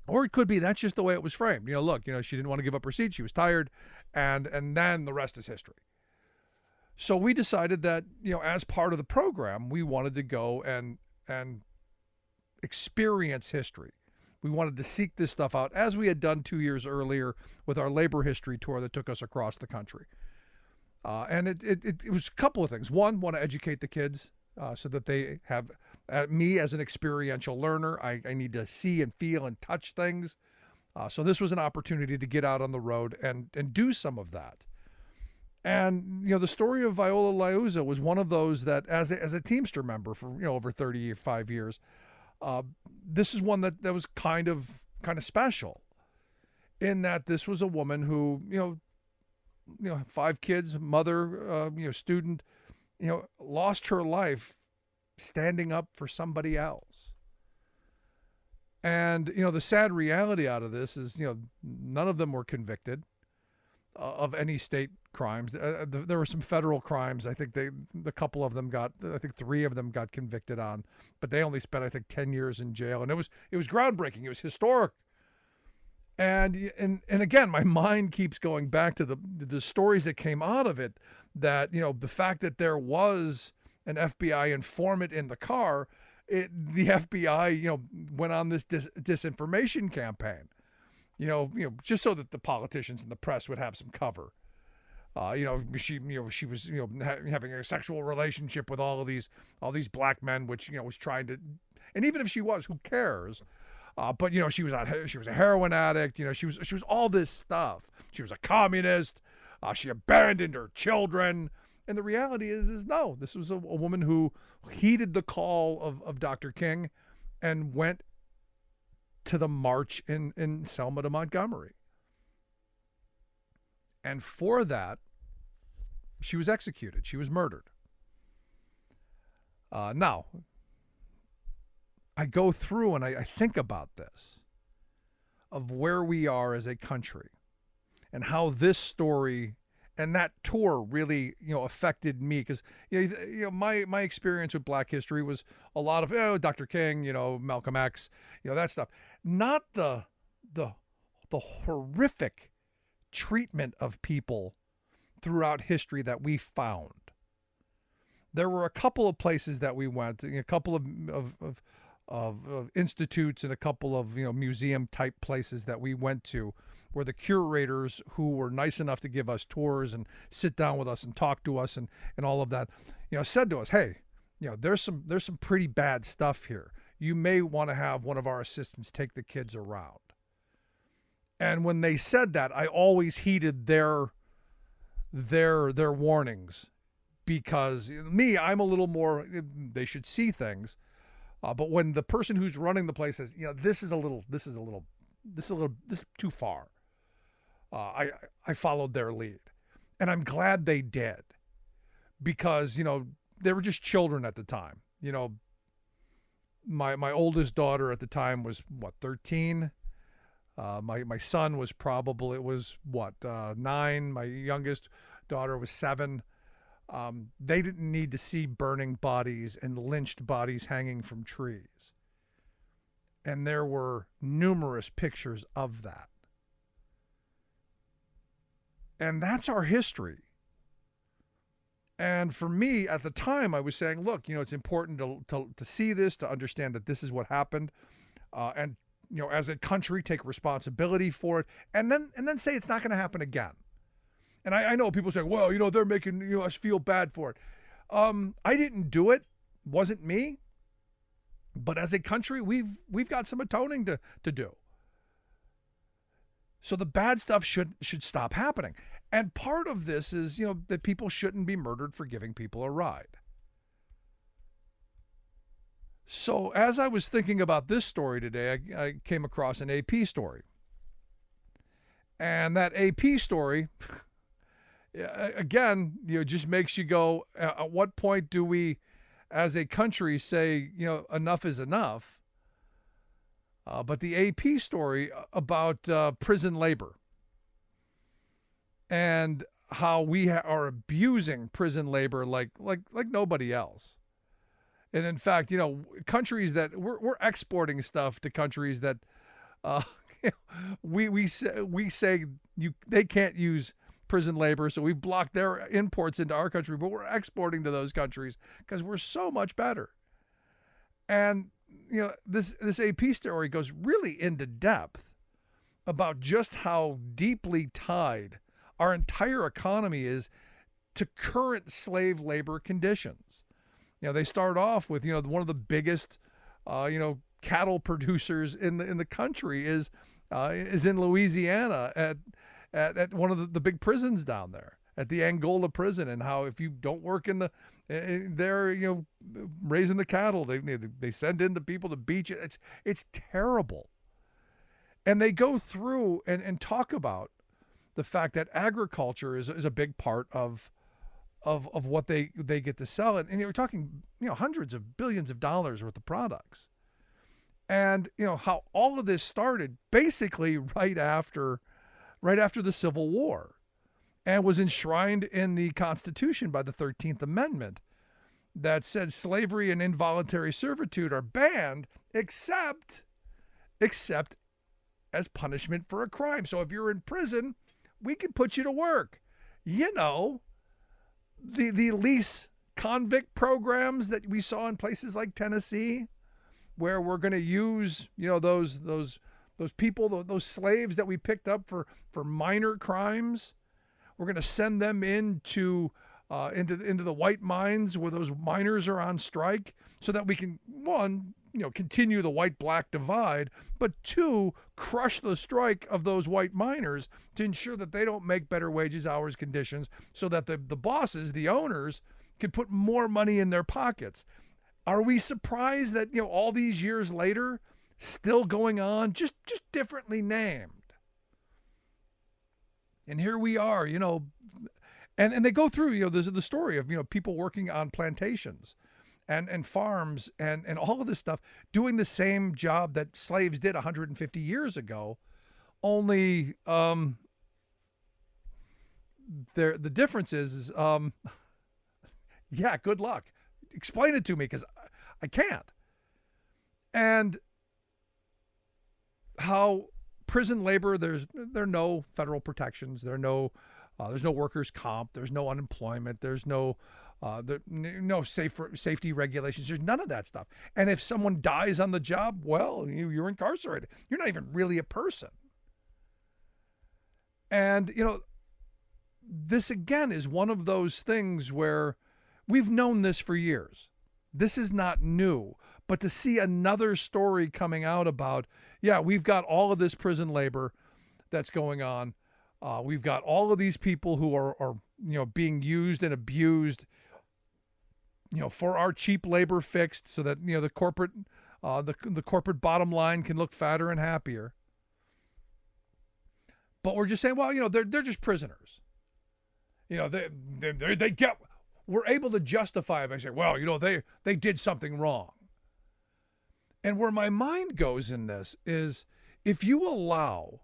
Or it could be that's just the way it was framed. Look, she didn't want to give up her seat. She was tired. And then the rest is history. So we decided that, as part of the program, we wanted to go and experience history. We wanted to seek this stuff out, as we had done 2 years earlier with our labor history tour that took us across the country. And it was a couple of things. One, want to educate the kids so that they have me as an experiential learner. I need to see and feel and touch things. So this was an opportunity to get out on the road and do some of that. And, the story of Viola Liuzzo was one of those that as a Teamster member for, over 35 years, this is one that was kind of special in that this was a woman who, 5 kids, mother, student, lost her life standing up for somebody else. And, the sad reality out of this is, none of them were convicted of any state crimes. There were some federal crimes. I think a couple of them I think 3 of them got convicted on, but they only spent, I think, 10 years in jail. And it was groundbreaking. It was historic. And again, my mind keeps going back to the stories that came out of it, that, the fact that there was an FBI informant in the car, the FBI, went on this disinformation campaign, just so that the politicians and the press would have some cover. She was, having a sexual relationship with all these black men, which, was trying to, and even if she was, who cares? But she was a heroin addict. She was all this stuff. She was a communist. She abandoned her children. And the reality is no, this was a woman who heeded the call of Dr. King and went to the march in Selma to Montgomery. And for that, she was executed. She was murdered. Now, I go through and I think about this, of where we are as a country and how this story and that tour really, affected me. Because, my experience with Black history was a lot of, Dr. King, Malcolm X, that stuff. Not the horrific treatment of people throughout history that we found. There were a couple of places that we went, a couple of institutes and a couple of, museum type places that we went to, where the curators, who were nice enough to give us tours and sit down with us and talk to us and all of that, said to us, hey, there's some pretty bad stuff here. You may want to have one of our assistants take the kids around. And when they said that, I always heeded their warnings, because I'm a little more, they should see things. But when the person who's running the place says, this is too far, I followed their lead, and I'm glad they did, because, they were just children at the time. My oldest daughter at the time was 13. My son was probably, 9. My youngest daughter was 7. They didn't need to see burning bodies and lynched bodies hanging from trees. And there were numerous pictures of that. And that's our history. And for me, at the time, I was saying, look, it's important to see this, to understand that this is what happened. And, as a country, take responsibility for it. And then say it's not going to happen again. And I know people say, well, they're making us feel bad for it. I didn't do it. Wasn't me. But as a country, we've got some atoning to do. So the bad stuff should stop happening. And part of this is, that people shouldn't be murdered for giving people a ride. So as I was thinking about this story today, I came across an AP story. And that AP story, again, just makes you go, at what point do we, as a country, say, enough is enough? But the AP story about prison labor and how we are abusing prison labor like nobody else. And in fact, countries that we're exporting stuff to countries that we say they can't use prison labor, so we've blocked their imports into our country, but we're exporting to those countries because we're so much better. And this AP story goes really into depth about just how deeply tied our entire economy is to current slave labor conditions. They start off with, one of the biggest, cattle producers in the country is in Louisiana at one of the big prisons down there, at the Angola prison, and how if you don't work in they're raising the cattle, they send in the people to beat you. It's terrible. And they go through and talk about the fact that agriculture is a big part of what they get to sell. And you're talking, hundreds of billions of dollars worth of products. And how all of this started basically right after the Civil War, and was enshrined in the Constitution by the 13th Amendment, that said slavery and involuntary servitude are banned except as punishment for a crime. So if you're in prison, we can put you to work. The lease convict programs that we saw in places like Tennessee, where we're going to use, those people, those slaves that we picked up for minor crimes. We're going to send them into the white mines where those miners are on strike, so that we can, one, continue the white-black divide, but two, crush the strike of those white miners to ensure that they don't make better wages, hours, conditions, so that the bosses, the owners, can put more money in their pockets. Are we surprised that, all these years later, still going on, just differently named? And here we are, and they go through, there's the story of, people working on plantations and farms and all of this stuff, doing the same job that slaves did 150 years ago, only the difference is yeah, good luck. Explain it to me, because I can't. And how prison labor, there are no federal protections, there's no workers' comp, there's no unemployment, there's no safety regulations, there's none of that stuff. And if someone dies on the job, well, you're incarcerated. You're not even really a person. And this again is one of those things where we've known this for years. This is not new. But to see another story coming out about, we've got all of this prison labor that's going on. We've got all of these people who are being used and abused, for our cheap labor fixed, so that the corporate bottom line can look fatter and happier. But we're just saying, well, they're just prisoners. We're able to justify it by saying, well, they did something wrong. And where my mind goes in this is, if you allow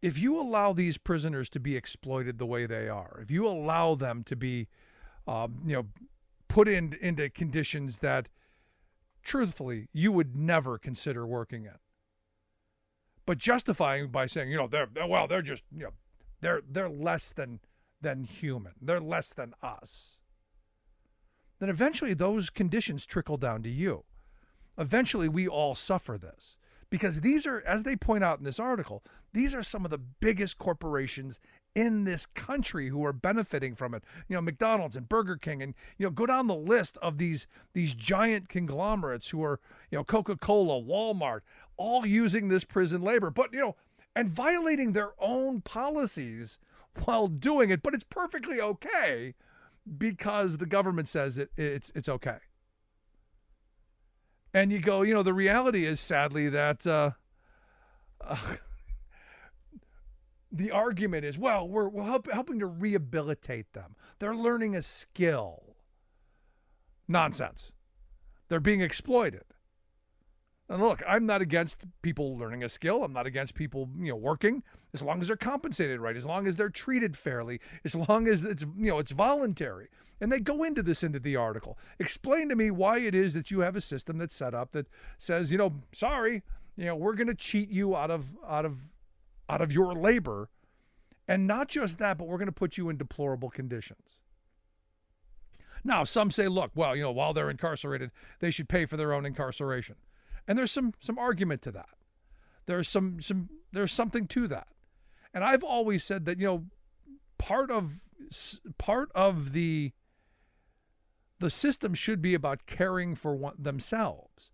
these prisoners to be exploited the way they are, if you allow them to be, put into conditions that, truthfully, you would never consider working in, but justifying by saying, they're just, they're less than human, they're less than us, then eventually those conditions trickle down to you. Eventually, we all suffer this, because these are, as they point out in this article, these are some of the biggest corporations in this country who are benefiting from it. McDonald's and Burger King, and go down the list of these giant conglomerates who are, Coca-Cola, Walmart, all using this prison labor, but and violating their own policies while doing it. But it's perfectly okay because the government says it's okay. And you go, the reality is, sadly, that the argument is, well, we're helping to rehabilitate them. They're learning a skill. Nonsense. They're being exploited. And look, I'm not against people learning a skill. I'm not against people, working, as long as they're compensated right, as long as they're treated fairly, as long as it's voluntary. And they go into the article. Explain to me why it is that you have a system that's set up that says, sorry, we're going to cheat you out of your labor. And not just that, but we're going to put you in deplorable conditions. Now, some say, look, well, while they're incarcerated, they should pay for their own incarceration. And there's some argument to that. There's something to that. And I've always said that, part of the system should be about caring for themselves.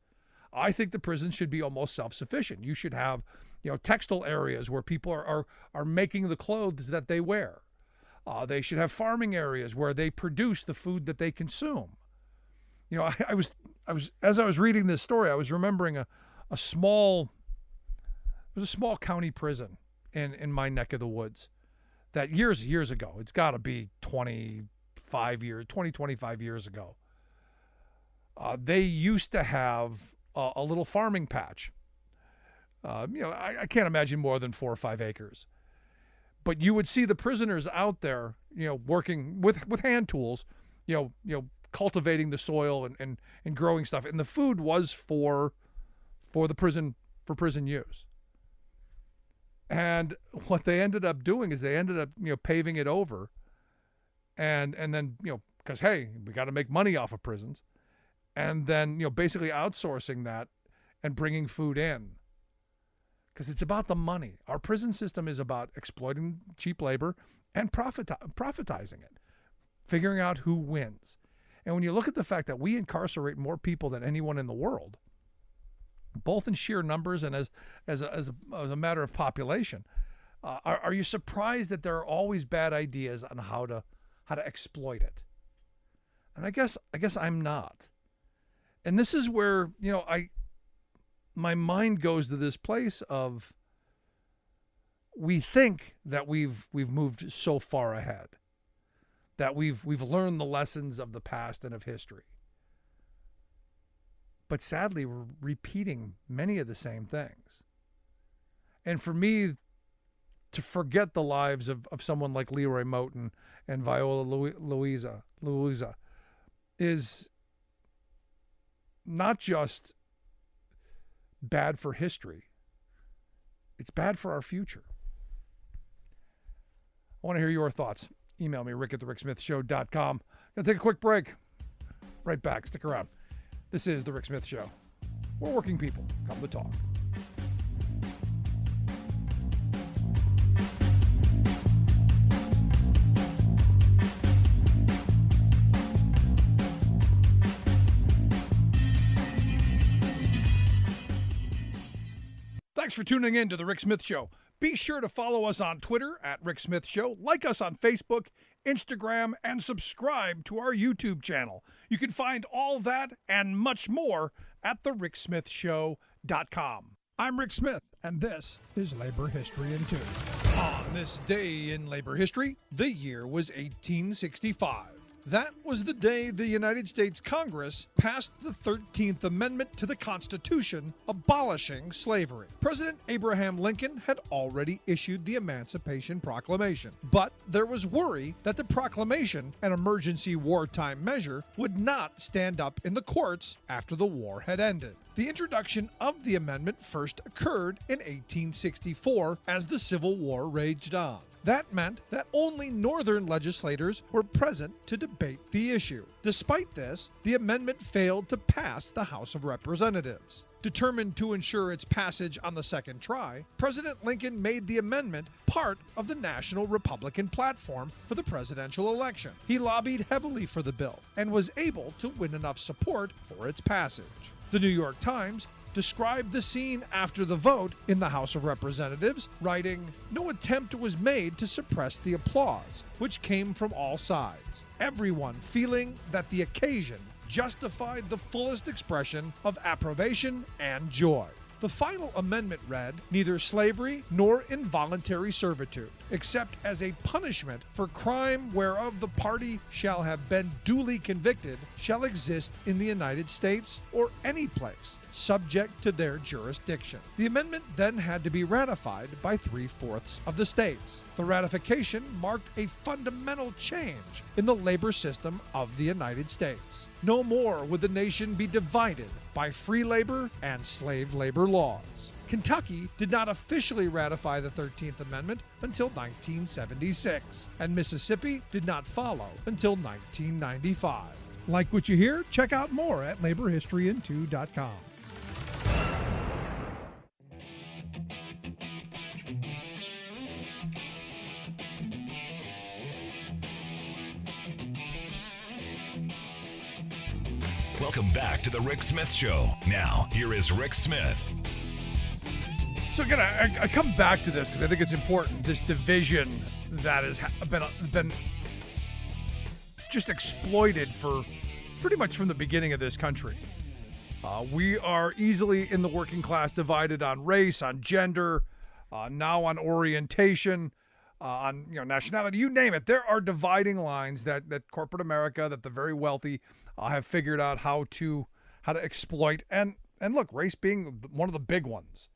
I think the prison should be almost self-sufficient. You should have, textile areas where people are making the clothes that they wear. They should have farming areas where they produce the food that they consume. I was as I was reading this story, I was remembering a small county prison in my neck of the woods that years ago, it's got to be 25 years ago, they used to have a little farming patch. I can't imagine more than 4 or 5 acres. But you would see the prisoners out there, working with hand tools, cultivating the soil and growing stuff. And the food was for the prison, for prison use. And what they ended up doing is they ended up, paving it over. And then, because, hey, we got to make money off of prisons. And then, basically outsourcing that and bringing food in. Because it's about the money. Our prison system is about exploiting cheap labor and profitizing it, figuring out who wins. And when you look at the fact that we incarcerate more people than anyone in the world, both in sheer numbers and as a matter of population, are you surprised that there are always bad ideas on how to exploit it? And I guess I'm not. And this is where my mind goes to this place of, we think that we've moved so far ahead, that we've learned the lessons of the past and of history. But sadly, we're repeating many of the same things. And for me, to forget the lives of someone like Leroy Moton and Viola Louisa is not just bad for history, it's bad for our future. I want to hear your thoughts. Email me, rick@thericksmithshow.com. Gonna take a quick break. Right back. Stick around. This is The Rick Smith Show. We're working people. Come to talk. Thanks for tuning in to The Rick Smith Show. Be sure to follow us on Twitter @Rick Smith Show, like us on Facebook, Instagram, and subscribe to our YouTube channel. You can find all that and much more at thericksmithshow.com. I'm Rick Smith, and this is Labor History in 2. On this day in labor history, the year was 1865. That was the day the United States Congress passed the 13th Amendment to the Constitution, abolishing slavery. President Abraham Lincoln had already issued the Emancipation Proclamation, but there was worry that the proclamation, an emergency wartime measure, would not stand up in the courts after the war had ended. The introduction of the amendment first occurred in 1864 as the Civil War raged on. That meant that only Northern legislators were present to debate the issue. Despite this, the amendment failed to pass the House of Representatives. Determined to ensure its passage on the second try, President Lincoln made the amendment part of the National Republican platform for the presidential election. He lobbied heavily for the bill and was able to win enough support for its passage. The New York Times described the scene after the vote in the House of Representatives, writing, "No attempt was made to suppress the applause, which came from all sides, everyone feeling that the occasion justified the fullest expression of approbation and joy." The final amendment read, "Neither slavery nor involuntary servitude, except as a punishment for crime whereof the party shall have been duly convicted, shall exist in the United States or any place, subject to their jurisdiction." The amendment then had to be ratified by 3/4 of the states. The ratification marked a fundamental change in the labor system of the United States. No more would the nation be divided by free labor and slave labor laws. Kentucky did not officially ratify the 13th Amendment until 1976, and Mississippi did not follow until 1995. Like what you hear? Check out more at laborhistoryin2.com. Welcome back to the Rick Smith Show. Now, here is Rick Smith. So again, I come back to this because I think it's important. This division that has been just exploited for pretty much from the beginning of this country. We are easily in the working class divided on race, on gender, now on orientation, on nationality. You name it. There are dividing lines that corporate America, that the very wealthy have figured out how to exploit, and And look, race being one of the big ones.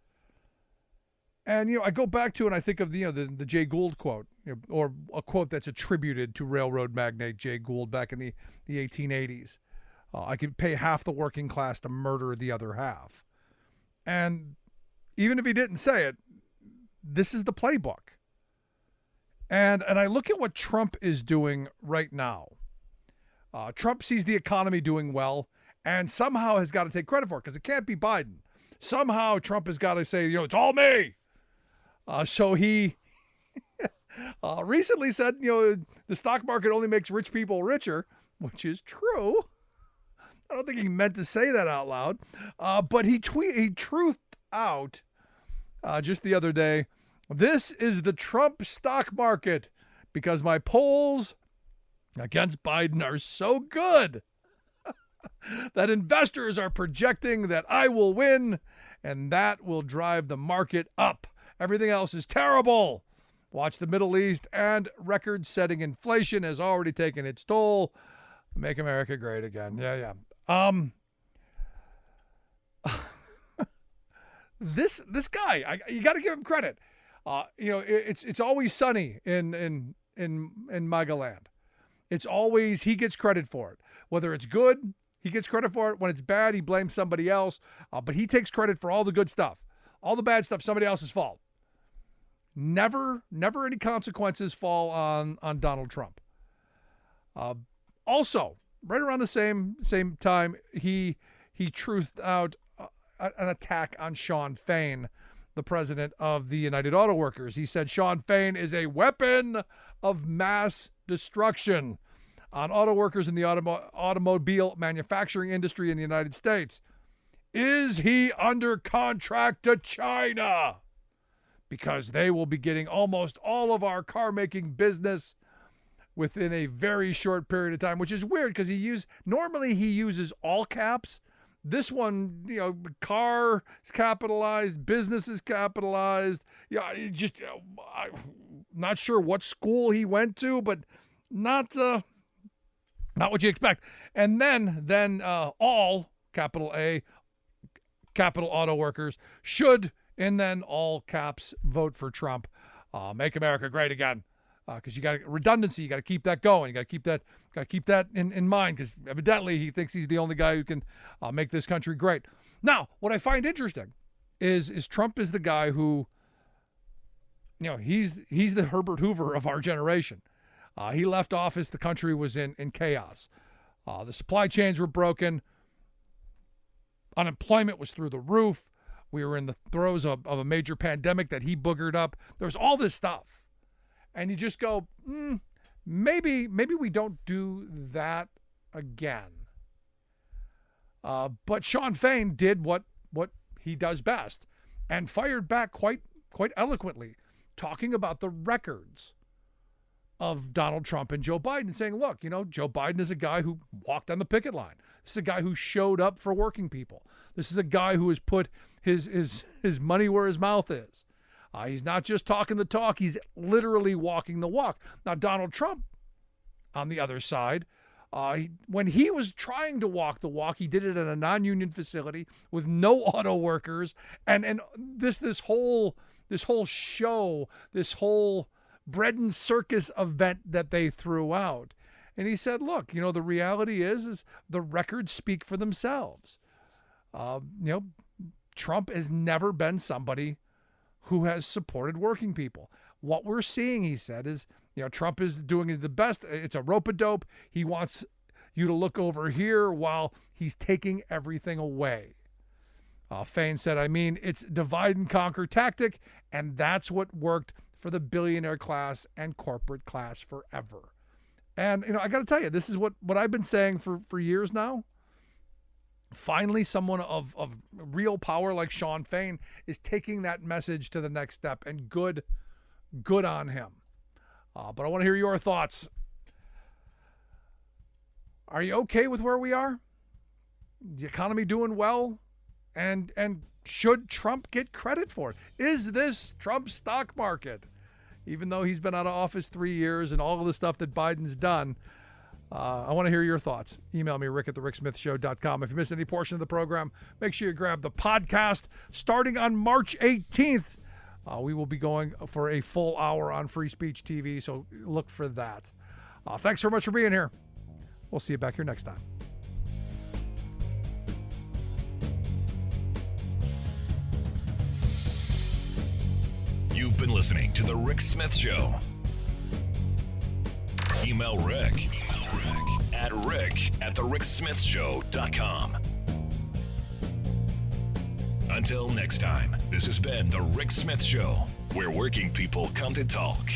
And, I go back to, and I think of the Jay Gould quote, or a quote that's attributed to railroad magnate Jay Gould back in the 1880s. I could pay half the working class to murder the other half. And even if he didn't say it, this is the playbook. And I look at what Trump is doing right now. Trump sees the economy doing well and somehow has got to take credit for it because it can't be Biden. Somehow Trump has got to say, it's all me. So he recently said, the stock market only makes rich people richer, which is true. I don't think he meant to say that out loud. But he truthed out just the other day, this is the Trump stock market because my polls against Biden are so good that investors are projecting that I will win, and that will drive the market up. Everything else is terrible. Watch the Middle East, and record-setting inflation has already taken its toll. Make America great again. Yeah. This guy, you got to give him credit. It's always sunny in MAGA land. It's always, he gets credit for it. Whether it's good, he gets credit for it. When it's bad, he blames somebody else. But he takes credit for all the good stuff. All the bad stuff, somebody else's fault. Never any consequences fall on Donald Trump. Also, right around the same time, he truthed out an attack on Sean Fain, the president of the United Auto Workers. He said Sean Fain is a weapon of mass destruction on auto workers in the automobile manufacturing industry in the United States. Is he under contract to China? Because they will be getting almost all of our car-making business within a very short period of time, which is weird because normally he uses all caps. This one, car is capitalized, business is capitalized. I'm not sure what school he went to, but not what you expect. And then all, capital A, capital auto workers should, and then all caps, vote for Trump. Make America great again. Because you got redundancy, you got to keep that going. You got to keep that in mind. Because evidently he thinks he's the only guy who can make this country great. Now, what I find interesting is Trump is the guy who, he's the Herbert Hoover of our generation. He left office, the country was in chaos. The supply chains were broken. Unemployment was through the roof. We were in the throes of a major pandemic that he boogered up. There was all this stuff. And you just go, maybe we don't do that again. But Sean Fain did what he does best and fired back quite eloquently, talking about the records of Donald Trump and Joe Biden, saying, look, Joe Biden is a guy who walked on the picket line. This is a guy who showed up for working people. This is a guy who has put his money where his mouth is. He's not just talking the talk, he's literally walking the walk. Now, Donald Trump, on the other side, when he was trying to walk the walk, he did it at a non-union facility with no auto workers, and this whole show, this whole bread and circus event that they threw out. And he said, look, the reality is the records speak for themselves. Trump has never been somebody who has supported working people. What we're seeing, he said, is, Trump is doing the best. It's a rope-a-dope. He wants you to look over here while he's taking everything away. Fain said, it's divide and conquer tactic, and that's what worked for the billionaire class and corporate class forever. And, I got to tell you, this is what I've been saying for years now. Finally, someone of real power like Sean Fain is taking that message to the next step, and good on him. But I want to hear your thoughts. Are you okay with where we are? The economy doing well? And should Trump get credit for it? Is this Trump's stock market? Even though he's been out of office 3 years and all of the stuff that Biden's done, I want to hear your thoughts. Email me, rick@thericksmithshow.com. If you missed any portion of the program, make sure you grab the podcast. Starting on March 18th, we will be going for a full hour on Free Speech TV, so look for that. Thanks so much for being here. We'll see you back here next time. You've been listening to The Rick Smith Show. Email Rick at rick@thericksmithshow.com. Until next time, this has been The Rick Smith Show, where working people come to talk.